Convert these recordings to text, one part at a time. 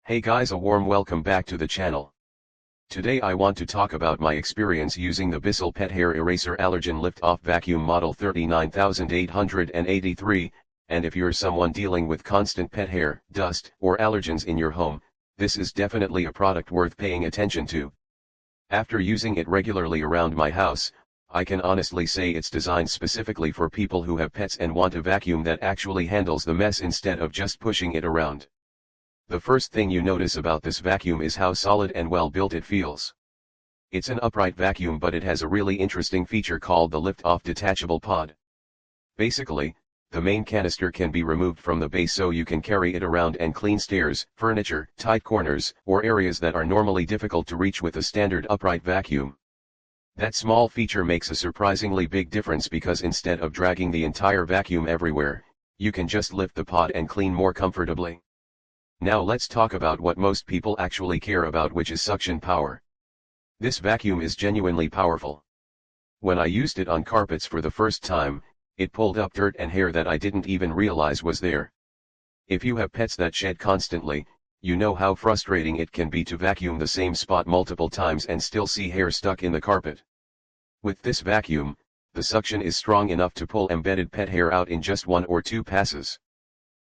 Hey guys, a warm welcome back to the channel. Today I want to talk about my experience using the Bissell Pet Hair Eraser Allergen Lift-Off Vacuum Model 39883, and if you're someone dealing with constant pet hair, dust, or allergens in your home, this is definitely a product worth paying attention to. After using it regularly around my house, I can honestly say it's designed specifically for people who have pets and want a vacuum that actually handles the mess instead of just pushing it around. The first thing you notice about this vacuum is how solid and well built it feels. It's an upright vacuum, but it has a really interesting feature called the lift-off detachable pod. Basically, the main canister can be removed from the base so you can carry it around and clean stairs, furniture, tight corners, or areas that are normally difficult to reach with a standard upright vacuum. That small feature makes a surprisingly big difference because instead of dragging the entire vacuum everywhere, you can just lift the pod and clean more comfortably. Now let's talk about what most people actually care about, which is suction power. This vacuum is genuinely powerful. When I used it on carpets for the first time, it pulled up dirt and hair that I didn't even realize was there. If you have pets that shed constantly, you know how frustrating it can be to vacuum the same spot multiple times and still see hair stuck in the carpet. With this vacuum, the suction is strong enough to pull embedded pet hair out in just 1 or 2 passes.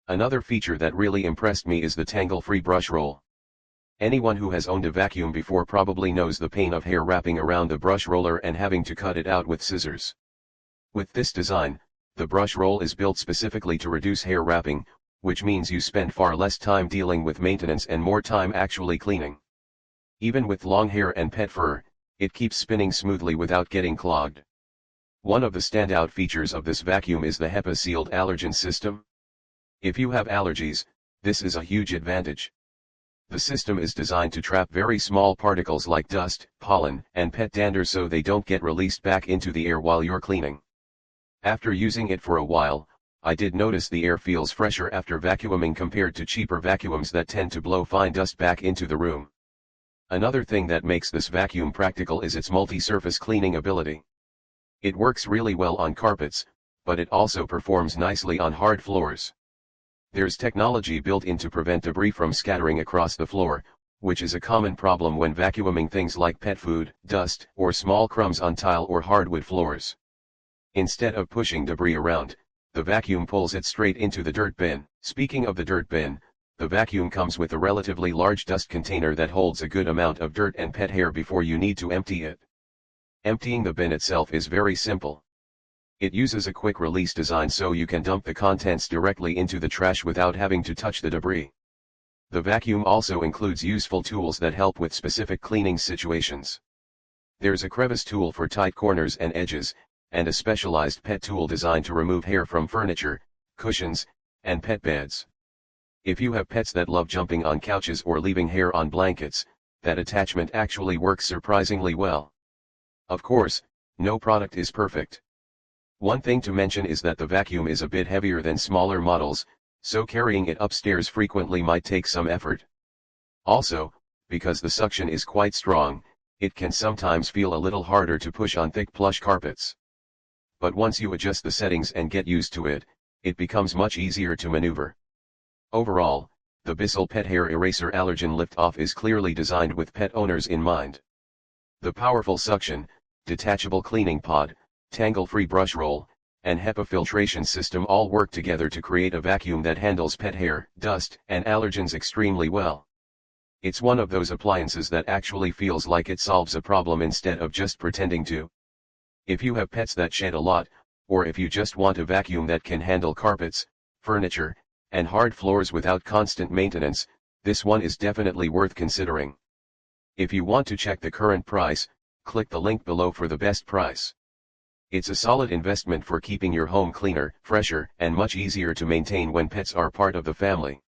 Another feature that really impressed me is the Tangle-Free brush roll. Anyone who has owned a vacuum before probably knows the pain of hair wrapping around the brush roller and having to cut it out with scissors. With this design, the brush roll is built specifically to reduce hair wrapping, which means you spend far less time dealing with maintenance and more time actually cleaning. Even with long hair and pet fur, it keeps spinning smoothly without getting clogged. One of the standout features of this vacuum is the HEPA sealed allergen system. If you have allergies, this is a huge advantage. The system is designed to trap very small particles like dust, pollen, and pet dander so they don't get released back into the air while you're cleaning. After using it for a while, I did notice the air feels fresher after vacuuming compared to cheaper vacuums that tend to blow fine dust back into the room. Another thing that makes this vacuum practical is its multi-surface cleaning ability. It works really well on carpets, but it also performs nicely on hard floors. There's technology built in to prevent debris from scattering across the floor, which is a common problem when vacuuming things like pet food, dust, or small crumbs on tile or hardwood floors. Instead of pushing debris around, the vacuum pulls it straight into the dirt bin. Speaking of the dirt bin, the vacuum comes with a relatively large dust container that holds a good amount of dirt and pet hair before you need to empty it. Emptying the bin itself is very simple. It uses a quick release design so you can dump the contents directly into the trash without having to touch the debris. The vacuum also includes useful tools that help with specific cleaning situations. There's a crevice tool for tight corners and edges, and a specialized pet tool designed to remove hair from furniture, cushions, and pet beds. If you have pets that love jumping on couches or leaving hair on blankets, that attachment actually works surprisingly well. Of course, no product is perfect. One thing to mention is that the vacuum is a bit heavier than smaller models, so carrying it upstairs frequently might take some effort. Also, because the suction is quite strong, it can sometimes feel a little harder to push on thick plush carpets. But once you adjust the settings and get used to it, it becomes much easier to maneuver. Overall, the Bissell Pet Hair Eraser Allergen Lift-Off is clearly designed with pet owners in mind. The powerful suction, detachable cleaning pod, Tangle-Free brush roll, and HEPA filtration system all work together to create a vacuum that handles pet hair, dust, and allergens extremely well. It's one of those appliances that actually feels like it solves a problem instead of just pretending to. If you have pets that shed a lot, or if you just want a vacuum that can handle carpets, furniture, and hard floors without constant maintenance, this one is definitely worth considering. If you want to check the current price, click the link below for the best price. It's a solid investment for keeping your home cleaner, fresher, and much easier to maintain when pets are part of the family.